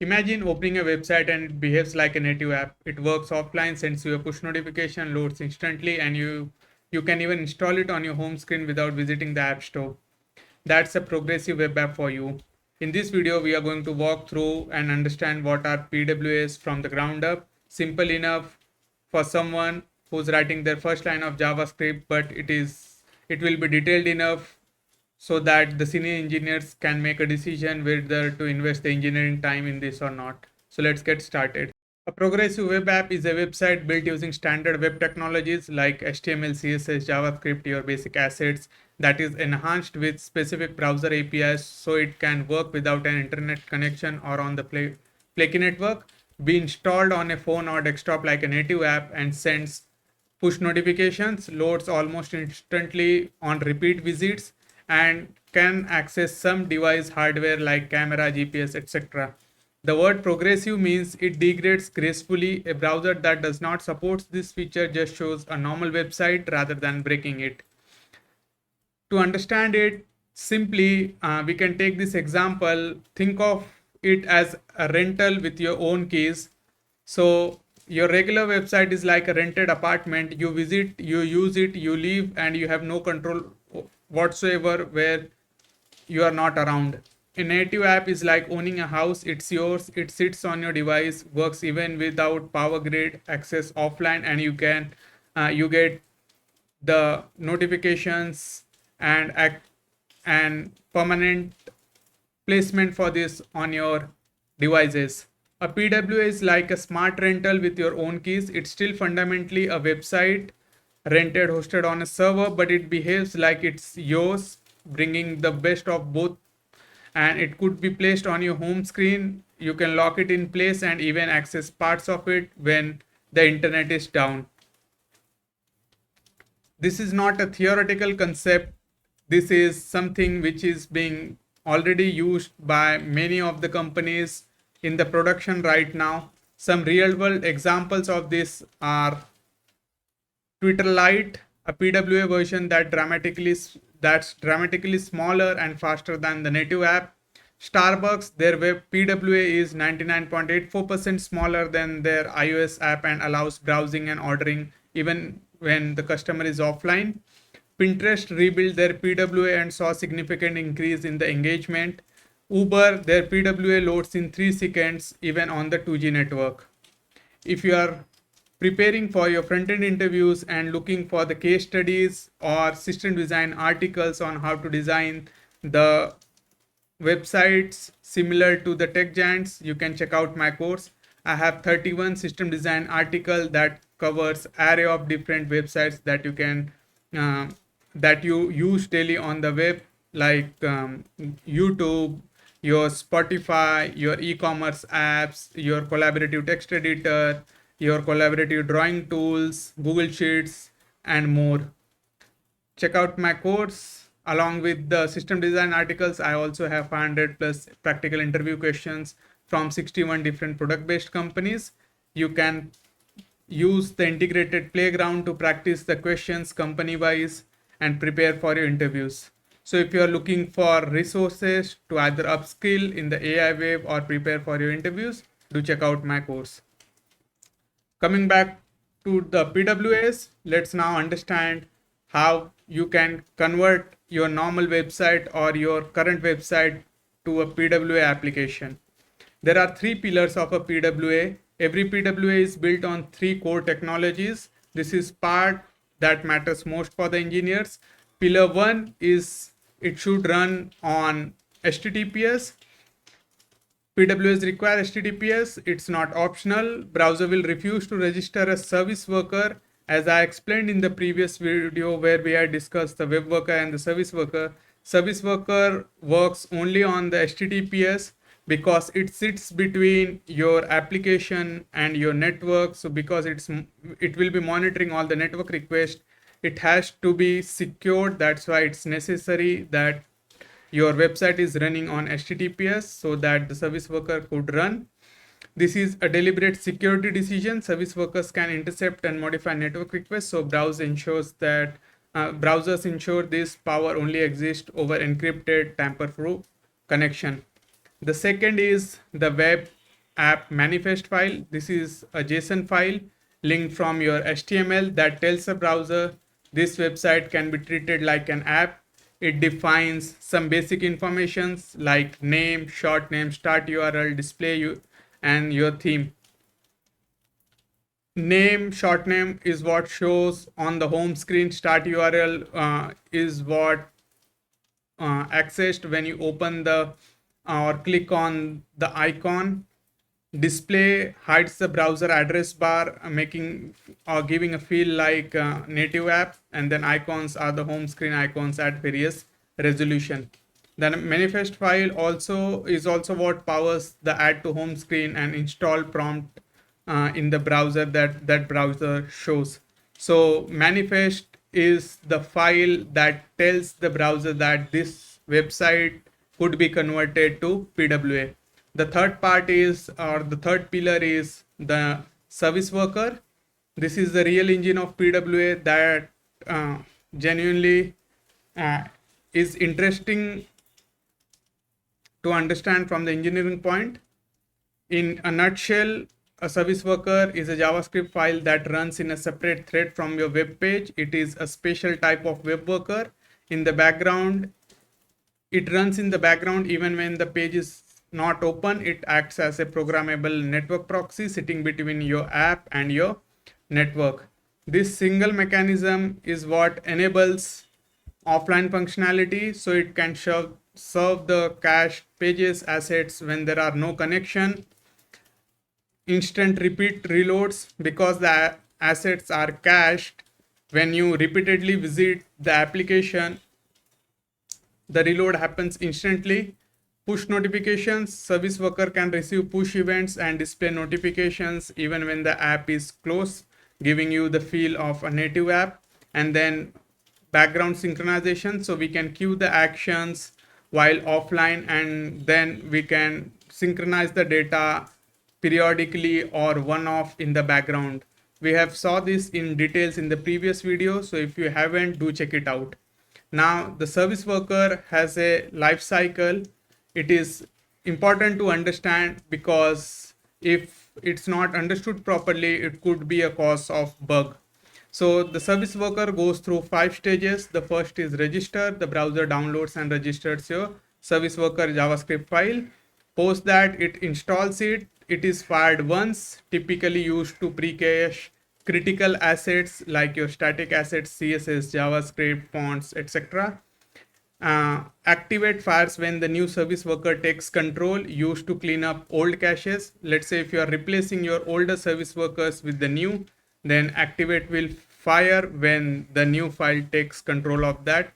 Imagine opening a website and it behaves like a native app. It works offline, sends you a push notification, loads instantly, and you can even install it on your home screen without visiting the app store. That's a progressive web app for you. In this video, we are going to walk through and understand what are PWAs from the ground up. Simple enough for someone who's writing their first line of JavaScript, but it will be detailed enough so that the senior engineers can make a decision whether to invest the engineering time in this or not. So let's get started. A progressive web app is a website built using standard web technologies like HTML, CSS, JavaScript, your basic assets, that is enhanced with specific browser APIs so it can work without an internet connection or on the flaky network, be installed on a phone or desktop like a native app, and sends push notifications, loads almost instantly on repeat visits, and can access some device hardware like camera, GPS, etc. The word progressive means it degrades gracefully. A browser that does not support this feature just shows a normal website rather than breaking it. To understand it simply, we can take this example. Think of it as a rental with your own keys. So your regular website is like a rented apartment. You visit, you use it, you leave, and you have no control whatsoever where you are not around. A native app is like owning a house. It's yours, it sits on your device, works even without power grid access offline, and you get the notifications and permanent placement for this on your devices. A PWA is like a smart rental with your own keys. It's still fundamentally a website rented, hosted on a server, but it behaves like it's yours, bringing the best of both. And it could be placed on your home screen. You can lock it in place and even access parts of it when the internet is down. This is not a theoretical concept. This is something which is being already used by many of the companies in the production right now. Some real world examples of this are Twitter Lite, a PWA version that's dramatically smaller and faster than the native app. Starbucks, their web PWA is 99.84% smaller than their iOS app and allows browsing and ordering even when the customer is offline. Pinterest rebuilt their PWA and saw significant increase in the engagement. Uber, their PWA loads in 3 seconds even on the 2G network. If you are preparing for your front-end interviews and looking for the case studies or system design articles on how to design the websites similar to the tech giants, you can check out my course. I have 31 system design article that covers array of different websites that you use daily on the web, like YouTube, your Spotify, your e-commerce apps, your collaborative text editor, your collaborative drawing tools, Google Sheets, and more. Check out my course. Along with the system design articles, I also have 500 plus practical interview questions from 61 different product based companies. You can use the integrated playground to practice the questions company wise and prepare for your interviews. So if you are looking for resources to either upskill in the AI wave or prepare for your interviews, do check out my course. Coming back to the PWAs, let's now understand how you can convert your normal website or your current website to a PWA application. There are 3 pillars of a PWA. Every PWA is built on 3 core technologies. This is part that matters most for the engineers. Pillar 1 is it should run on HTTPS. PWAs require HTTPS. It's not optional. Browser will refuse to register a service worker. As I explained in the previous video where we had discussed the web worker and the service worker works only on the HTTPS because it sits between your application and your network. So because it will be monitoring all the network requests, it has to be secured. That's why it's necessary that your website is running on HTTPS so that the service worker could run. This is a deliberate security decision. Service workers can intercept and modify network requests, so browsers ensure this power only exists over encrypted, tamper-proof connection. The second is the web app manifest file. This is a JSON file linked from your HTML that tells the browser this website can be treated like an app. It defines some basic informations like name, short name, start URL, display you, and your theme. Name, short name is what shows on the home screen. Start URL is what accessed when you open the or click on the icon. Display hides the browser address bar, making or giving a feel like a native app. And then icons are the home screen icons at various resolution. Then manifest file also is also what powers the add to home screen and install prompt in the browser that browser shows. So manifest is the file that tells the browser that this website could be converted to PWA. The third part is, or the third pillar is the service worker. This is the real engine of PWA that genuinely is interesting to understand from the engineering point. In a nutshell, a service worker is a JavaScript file that runs in a separate thread from your web page. It is a special type of web worker. In the background, it runs in the background even when the page is not open. It acts as a programmable network proxy sitting between your app and your network. This single mechanism is what enables offline functionality, so it can serve the cached pages assets when there are no connection. Instant repeat reloads, because the assets are cached. When you repeatedly visit the application, the reload happens instantly. Push notifications. Service worker can receive push events and display notifications even when the app is closed, giving you the feel of a native app. And then background synchronization, so we can queue the actions while offline, and then we can synchronize the data periodically or one-off in the background. We have saw this in details in the previous video, so if you haven't, do check it out. Now the service worker has a life cycle. It is important to understand because if it's not understood properly, it could be a cause of bug. So the service worker goes through 5 stages. The first is register. The browser downloads and registers your service worker JavaScript file. Post that, it installs it. It is fired once, typically used to pre-cache critical assets like your static assets, CSS, JavaScript, fonts, etc. Activate fires when the new service worker takes control, used to clean up old caches. Let's say if you are replacing your older service workers with the new, then activate will fire when the new file takes control of that,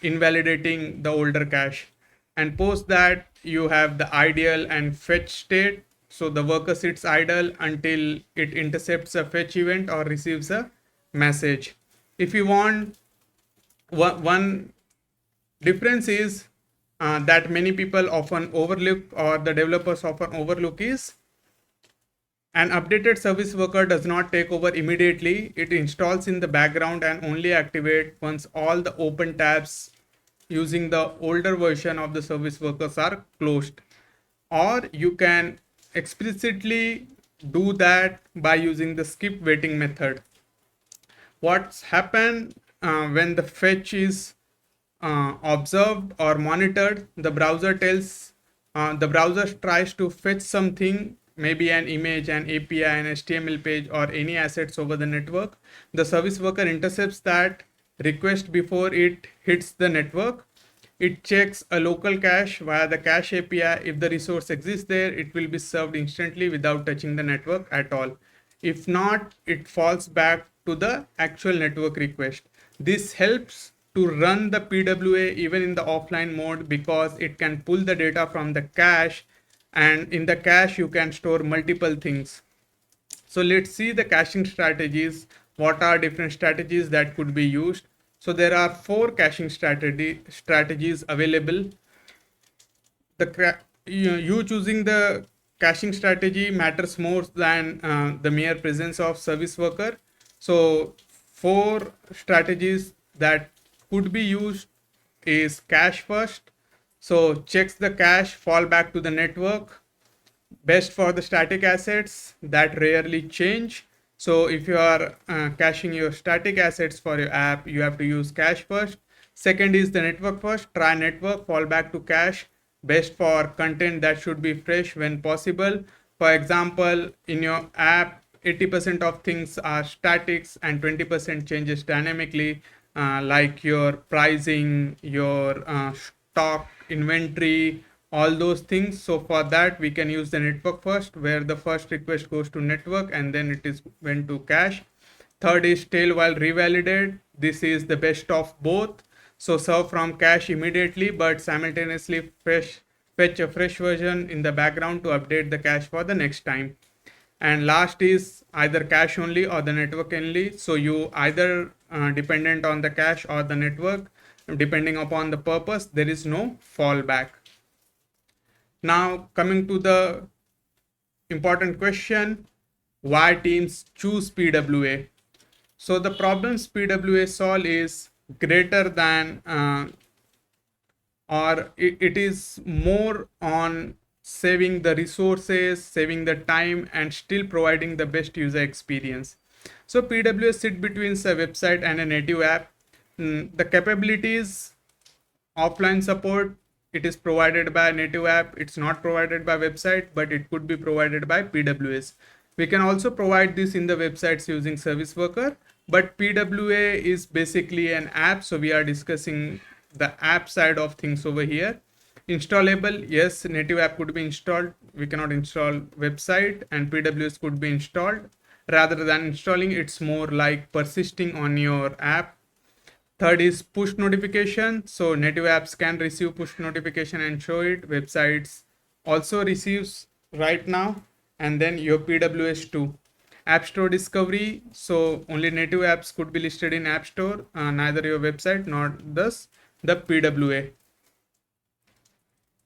invalidating the older cache. And post that, you have the ideal and fetch state. So the worker sits idle until it intercepts a fetch event or receives a message. If you want, one difference is that many people often overlook, or the developers often overlook, is an updated service worker does not take over immediately. It installs in the background and only activate once all the open tabs using the older version of the service workers are closed. Or you can explicitly do that by using the skip waiting method. What's happened when the fetch is observed or monitored, the browser tries to fetch something, maybe an image, an API, an HTML page, or any assets over the network. The service worker intercepts that request before it hits the network. It checks a local cache via the cache API. If the resource exists there, it will be served instantly without touching the network at all. If not, it falls back to the actual network request. This helps to run the PWA even in the offline mode because it can pull the data from the cache, and in the cache you can store multiple things. So let's see the caching strategies. What are different strategies that could be used? So there are 4 caching strategies available. You choosing the caching strategy matters more than the mere presence of service worker. So 4 strategies that could be used is cache first. So checks the cache, fall back to the network. best for the static assets that rarely change. So if you are caching your static assets for your app, you have to use cache first. Second is the network first. Try network, fall back to cache. Best for content that should be fresh when possible. For example, in your app, 80% of things are statics and 20% changes dynamically, like your pricing, your stock inventory, all those things. So for that we can use the network first, where the first request goes to network and then it is went to cache. Third is tail while revalidate. This is the best of both. So serve from cache immediately but simultaneously fetch a fresh version in the background to update the cache for the next time. And last is either cache only or the network only. So you either dependent on the cache or the network, depending upon the purpose. There is no fallback. Now coming to the important question, why teams choose PWA? So the problems PWA solve is greater than or it is more on saving the resources, saving the time, and still providing the best user experience. So PWA sit between a website and a native app. The capabilities, offline support, it is provided by native app. It's not provided by website, but it could be provided by PWAs. We can also provide this in the websites using service worker, but PWA is basically an app, so we are discussing the app side of things over here. Installable, yes, native app could be installed. We cannot install website, and PWAs could be installed. Rather than installing, it's more like persisting on your app. Third is push notification. So native apps can receive push notification and show it. Websites also receives right now. And then your PWS too. App Store discovery. So only native apps could be listed in App Store, neither your website nor thus the PWA.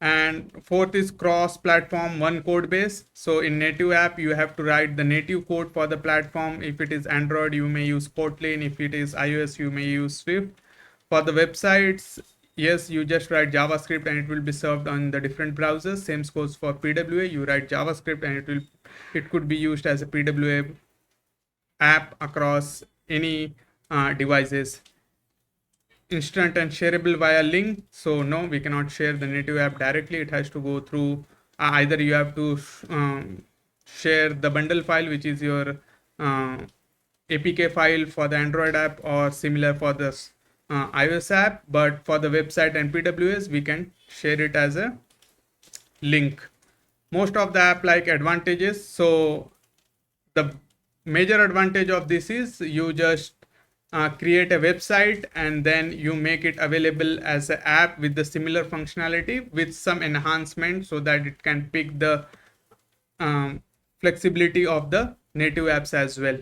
And fourth is cross platform one code base. So in native app you have to write the native code for the platform. If it is Android you may use Kotlin, if it is iOS you may use Swift. For the websites, yes, you just write JavaScript and it will be served on the different browsers. Same goes for PWA, you write JavaScript and it could be used as a PWA app across any devices. Instant and shareable via link. So no, we cannot share the native app directly. It has to go through either you have to share the bundle file, which is your APK file for the Android app, or similar for the iOS app. But for the website and PWS, we can share it as a link. Most of the app like advantages. So the major advantage of this is you just create a website and then you make it available as an app with the similar functionality with some enhancement, so that it can pick the flexibility of the native apps as well,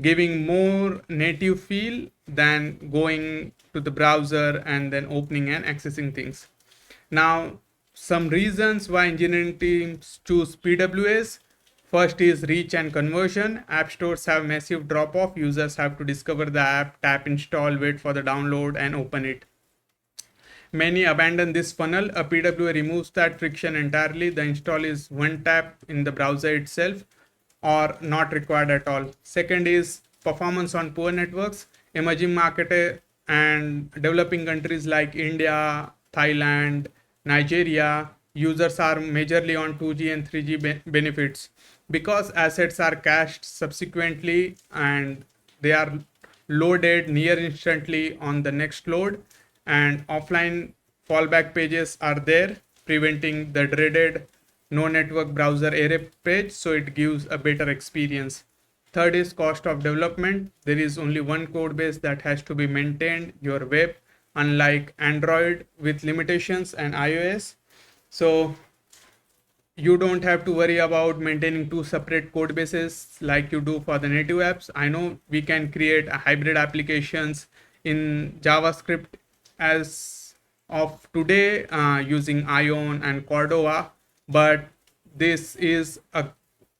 giving more native feel than going to the browser and then opening and accessing things. Now some reasons why engineering teams choose PWAs. First is reach and conversion. App stores have massive drop off. Users have to discover the app, tap install, wait for the download and open it. Many abandon this funnel. A PWA removes that friction entirely. The install is one tap in the browser itself or not required at all. Second is performance on poor networks. Emerging market and developing countries like India, Thailand, Nigeria, users are majorly on 2G and 3G benefits. Because assets are cached subsequently and they are loaded near instantly on the next load, and offline fallback pages are there, preventing the dreaded no network browser error page, so it gives a better experience. Third is cost of development. There is only one code base that has to be maintained, your web, unlike Android with limitations and iOS. So you don't have to worry about maintaining two separate code bases like you do for the native apps. I know we can create a hybrid applications in JavaScript as of today using Ion and Cordova, but this is a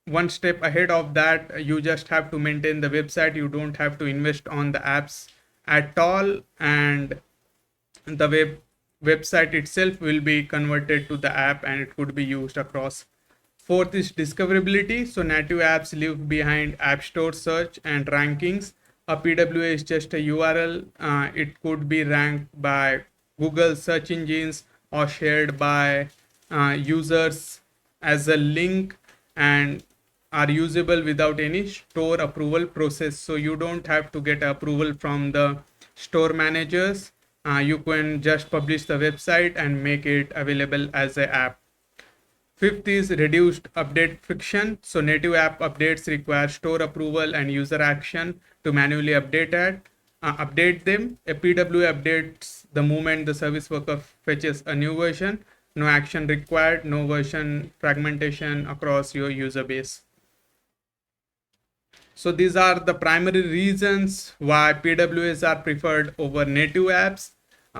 one step ahead of that. You just have to maintain the website. You don't have to invest on the apps at all, and the website itself will be converted to the app and it could be used across Fourth is discoverability. So native apps leave behind App Store search and rankings. A PWA is just a URL. It could be ranked by Google search engines or shared by users as a link and are usable without any store approval process. So you don't have to get approval from the store managers. You can just publish the website and make it available as an app. Fifth is reduced update friction. So native app updates require store approval and user action to manually update them. A PWA updates the moment the service worker fetches a new version. No action required, no version fragmentation across your user base. So these are the primary reasons why PWAs are preferred over native apps.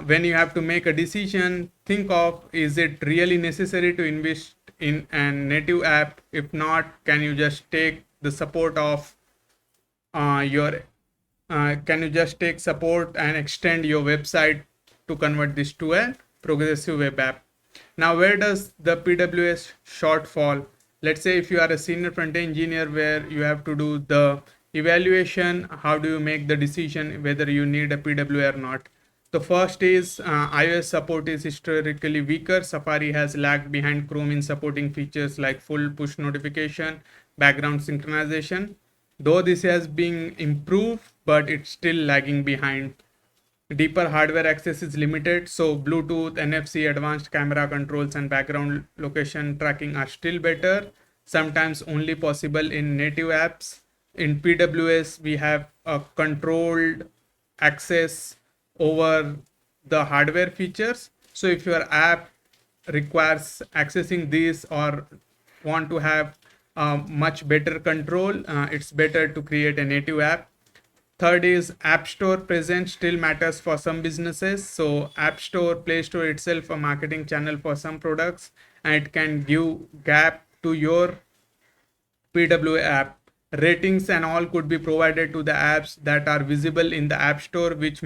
When you have to make a decision, think of, is it really necessary to invest in a native app? If not, can you just take the support of your can you just take support and extend your website to convert this to a progressive web app? Now, where does the PWS shortfall? Let's say if you are a senior front engineer where you have to do the evaluation, how do you make the decision whether you need a PWA or not? The first is iOS support is historically weaker. Safari has lagged behind Chrome in supporting features like full push notification, background synchronization. Though this has been improved, but it's still lagging behind. Deeper hardware access is limited, so Bluetooth, NFC, advanced camera controls, and background location tracking are still better, sometimes only possible in native apps. In PWS, we have a controlled access over the hardware features. So if your app requires accessing this or want to have much better control, it's better to create a native app. Third is App Store presence still matters for some businesses. So App Store, Play Store itself a marketing channel for some products, and it can give gap to your PWA app. Ratings and all could be provided to the apps that are visible in the App Store, which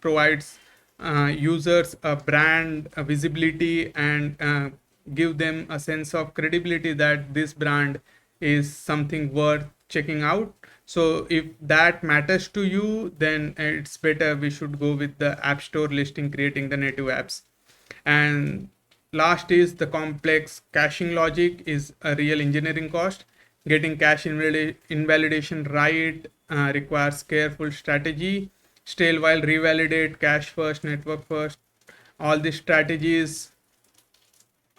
provides users a brand a visibility and give them a sense of credibility that this brand is something worth checking out. So if that matters to you, then it's better we should go with the App Store listing creating the native apps. And last is the complex caching logic is a real engineering cost. Getting cache invalidation right requires careful strategy. Stale while revalidate, cache first, network first. All these strategies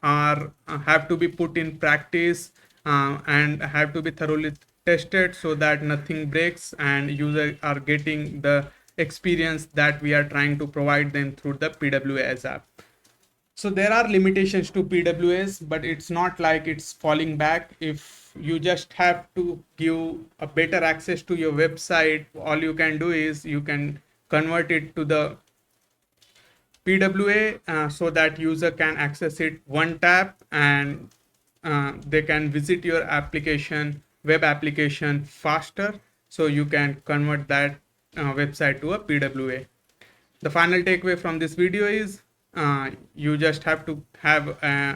are have to be put in practice and have to be thoroughly tested so that nothing breaks and users are getting the experience that we are trying to provide them through the PWAs app. So there are limitations to PWAs, but it's not like it's falling back. If you just have to give a better access to your website, all you can do is you can convert it to the PWA so that user can access it one tap and they can visit your application, web application faster. So you can convert that website to a PWA. The final takeaway from this video is you just have to have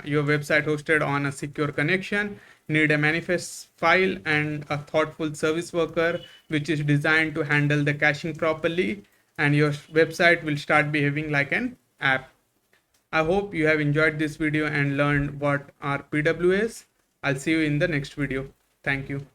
your website hosted on a secure connection, need a manifest file and a thoughtful service worker which is designed to handle the caching properly, and your website will start behaving like an app. I hope you have enjoyed this video and learned what are PWAs. I'll see you in the next video. Thank you.